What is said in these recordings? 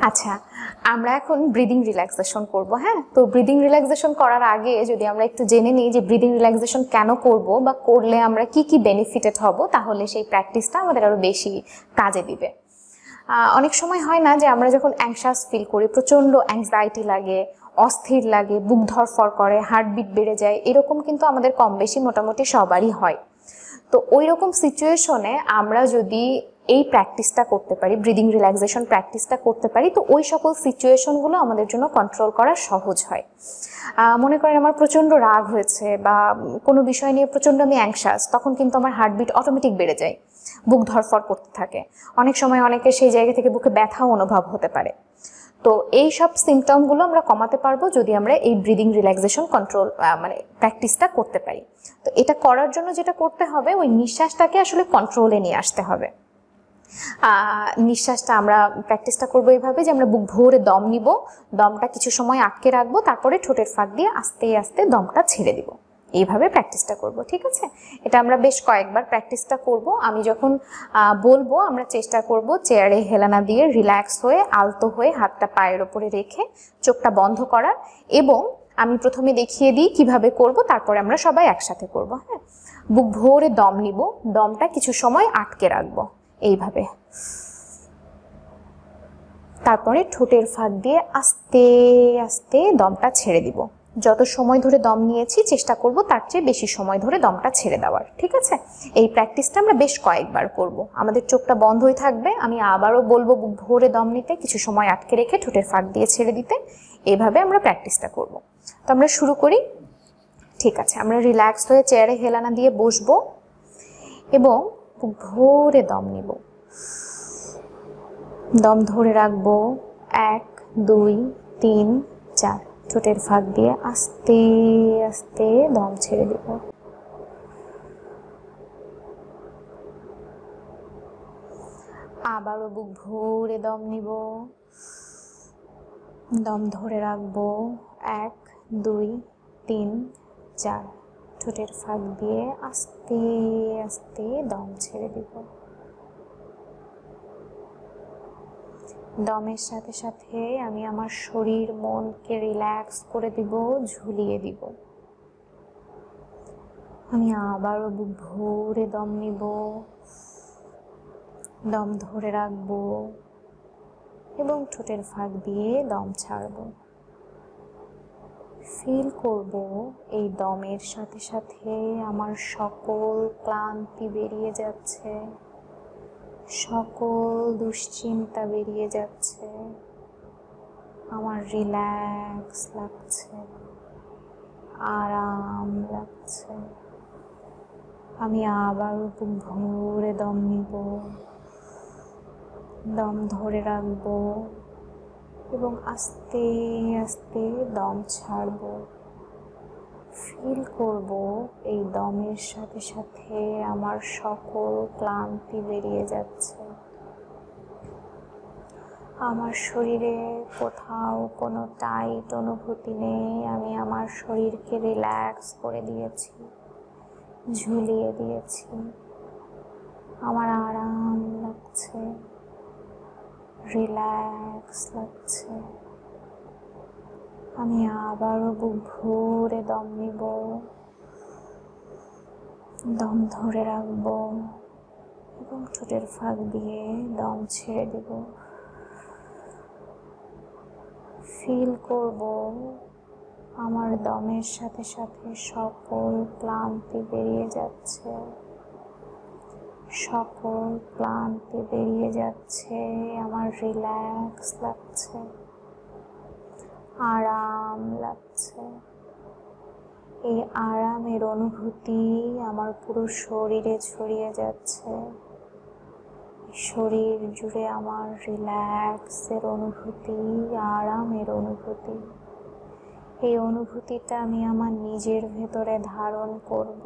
আচ্ছা, আমরা এখন ব্রিদিং রিল্যাক্সেশন করব। হ্যাঁ, তো ব্রিদিং রিল্যাক্সেশন করার আগে যদি আমরা একটু জেনে নিই যে ব্রিদিং রিল্যাক্সেশন কেন করব বা করলে আমরা কি কি বেনিফিটেড হব, তাহলে সেই প্র্যাকটিসটা আমাদের আরো বেশি কাজে দিবে। অনেক সময় হয় না যে আমরা যখন অ্যাংশাস ফিল করি, প্রচণ্ড অ্যাংজাইটি লাগে, অস্থির লাগে, বুক ধড়ফড় করে, হার্টবিট বেড়ে যায়, এরকম কিন্তু আমাদের কম বেশি মোটামুটি সবারই হয়। তো ওই রকম সিচুয়েশনে আমরা যদি এই প্র্যাকটিসটা করতে পারি, ব্রিদিং রিল্যাক্সেশন প্র্যাকটিসটা করতে পারি, তো ওই সকল সিচুয়েশনগুলো আমাদের জন্য কন্ট্রোল করা সহজ হয়। মনে করেন আমার প্রচণ্ড রাগ হয়েছে বা কোনো বিষয় নিয়ে প্রচণ্ড আমি অ্যাংশাস, তখন কিন্তু আমার হার্টবিট অটোমেটিক বেড়ে যায়, বুক ধড়ফড় করতে থাকে। অনেক সময় অনেকে সেই জায়গা থেকে বুকে ব্যথাও অনুভব হতে পারে। তো এই সব সিমটমগুলো আমরা কমাতে পারবো যদি আমরা এই ব্রিদিং রিল্যাক্সেশন কন্ট্রোল প্র্যাকটিসটা করতে পারি। তো এটা করার জন্য যেটা করতে হবে, ওই নিঃশ্বাসটাকে আসলে কন্ট্রোলে নিয়ে আসতে হবে। নিঃশ্বাসটা আমরা প্র্যাকটিসটা করবো এইভাবে যে আমরা বুক ভরে দম নিব, দমটা কিছু সময় আটকে রাখবো, তারপরে ঠোঁটের ফাঁক দিয়ে আস্তে আস্তে দমটা ছেড়ে দিব। এইভাবে প্র্যাকটিসটা করব, ঠিক আছে? এটা আমরা বেশ কয়েকবার প্র্যাকটিসটা করব। আমি যখন বলবো আমরা চেষ্টা করব চেয়ারে হেলানা দিয়ে রিল্যাক্স হয়ে, আলতো হয়ে, হাতটা পায়ের ওপরে রেখে চোখটা বন্ধ করার, এবং আমি প্রথমে দেখিয়ে দিই কিভাবে করব, তারপরে আমরা সবাই একসাথে করব। হ্যাঁ, বুক ভরে দম নিব, দমটা কিছু সময় আটকে রাখবো এইভাবে, তারপরে ঠোঁটের ফাঁক দিয়ে আস্তে আস্তে দমটা ছেড়ে দিব। যত সময় ধরে দম নিয়েছি চেষ্টা করব তার চেয়ে বেশি সময় ধরে দমটা ছেড়ে দেওয়ার, ঠিক আছে? এই প্র্যাকটিসটা আমরা বেশ কয়েকবার করব। আমাদের চোখটা বন্ধই থাকবে, আমি আবারও বলবো বুক ভরে দম নিতে, কিছু সময় আটকে রেখে ঠোঁটের ফাঁক দিয়ে ছেড়ে দিতে। এইভাবে আমরা প্র্যাকটিসটা করব। তো আমরা শুরু করি। ঠিক আছে, আমরা রিল্যাক্স হয়ে চেয়ারে হেলানা দিয়ে বসবো এবং বুক ভরে দম নিব। দম ধরে রাখবো 1 2 3 4, ঠোঁটের ফাঁক দিয়ে আস্তে আস্তে দম ছেড়ে দেব। আবারও বুক ভরে দম নিব, দম ধরে রাখবো 1 2 3 4, ঠোঁটের ফাঁক দিয়ে আস্তে আস্তে দম ছেড়ে দিব। দমের সাথে সাথে আমি আমার শরীর মনকে রিল্যাক্স করে দিব, ঝুলিয়ে দিব। আমি আবারও বুক ভরে দম নিব, দম ধরে রাখবো এবং ঠোঁটের ফাঁক দিয়ে দম ছাড়ব। ফিল করব এই দমের সাথে সাথে আমার সকল ক্লান্তি বেরিয়ে যাচ্ছে, সকল দুশ্চিন্তা বেরিয়ে যাচ্ছে, আমার রিল্যাক্স লাগছে, আরাম লাগছে। আমি আবারও বুক ভরে দম নিব, দম ধরে রাখবো এবং আস্তে আস্তে দম ছাড়ব। ফিল করব এই দমের সাথে সাথে আমার সকল ক্লান্তি বেরিয়ে যাচ্ছে। আমার শরীরে কোথাও কোনো টাইট অনুভূতি নেই, আমি আমার শরীরকে রিল্যাক্স করে দিয়েছি, ঝুলিয়ে দিয়েছি। আমার আরাম লাগছে, রিল্যাক্স লাগছে। আমি আবারও বুক ভরে দম নিব, দম ধরে রাখবো এবং ঠোঁটের ফাঁক দিয়ে দম ছেড়ে দেব। ফিল করব আমার দমের সাথে সাথে সকল ক্লান্তি বেরিয়ে যাচ্ছে, সকল ক্লান্তি বেরিয়ে যাচ্ছে। আমার রিল্যাক্স লাগছে, আরাম লাগছে। এই আরামের অনুভূতি আমার পুরো শরীরে ছড়িয়ে যাচ্ছে। শরীর জুড়ে আমার রিল্যাক্সের অনুভূতি, আরামের অনুভূতি। এই অনুভূতিটা আমি আমার নিজের ভেতরে ধারণ করব।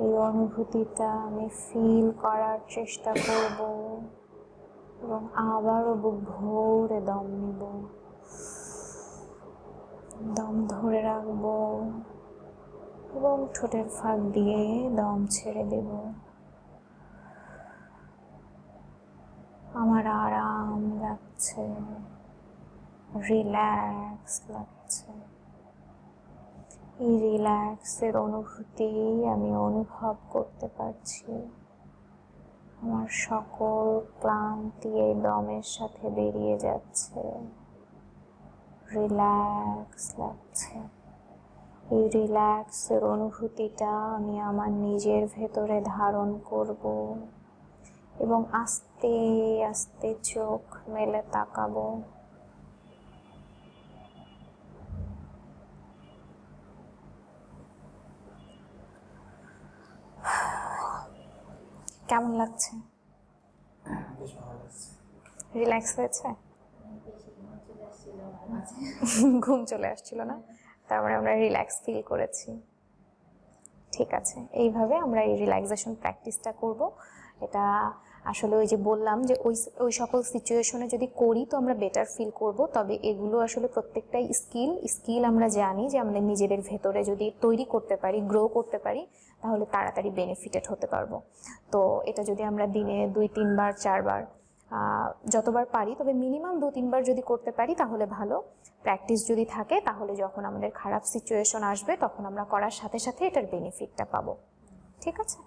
এই অনুভূতিটা আমি ফিল করার চেষ্টা করব এবং আবারও বুক ভরে দম নিব, দম ধরে রাখবো এবং ঠোঁটের ফাঁক দিয়ে দম ছেড়ে দেব। আমার আরাম লাগছে। লাগছে, রিল্যাক্স লাগছে। এই রিল্যাক্সের অনুভূতি আমি অনুভব করতে পারছি। আমার সকল ক্লান্তি এই দমের সাথে বেরিয়ে যাচ্ছে। রিল্যাক্স লাগছে। এই রিল্যাক্সের অনুভূতিটা আমি আমার নিজের ভেতরে ধারণ করব এবং আস্তে আস্তে চোখ মেলে তাকাবো। কেমন লাগছে? রিল্যাক্স হয়েছে? ঘুম চলে আসছিল না? তার মানে আমরা রিল্যাক্স ফিল করেছি। ঠিক আছে, এইভাবে আমরা এই রিল্যাক্সেশন প্র্যাকটিসটা করব। এটা আসলে ওই যে বললাম যে ওই সকল সিচুয়েশনে যদি করি তো আমরা বেটার ফিল করব। তবে এগুলো আসলে প্রত্যেকটাই স্কিল আমরা জানি যে আমাদের নিজেদের ভেতরে যদি তৈরি করতে পারি, গ্রো করতে পারি, তাহলে তাড়াতাড়ি বেনিফিটেড হতে পারবো। তো এটা যদি আমরা দিনে 2-3 বার 4 বার যতবার পারি, তবে মিনিমাম 2-3 বার যদি করতে পারি তাহলে ভালো। প্র্যাকটিস যদি থাকে তাহলে যখন আমাদের খারাপ সিচুয়েশন আসবে তখন আমরা করার সাথে সাথে এটার বেনিফিটটা পাবো। ঠিক আছে?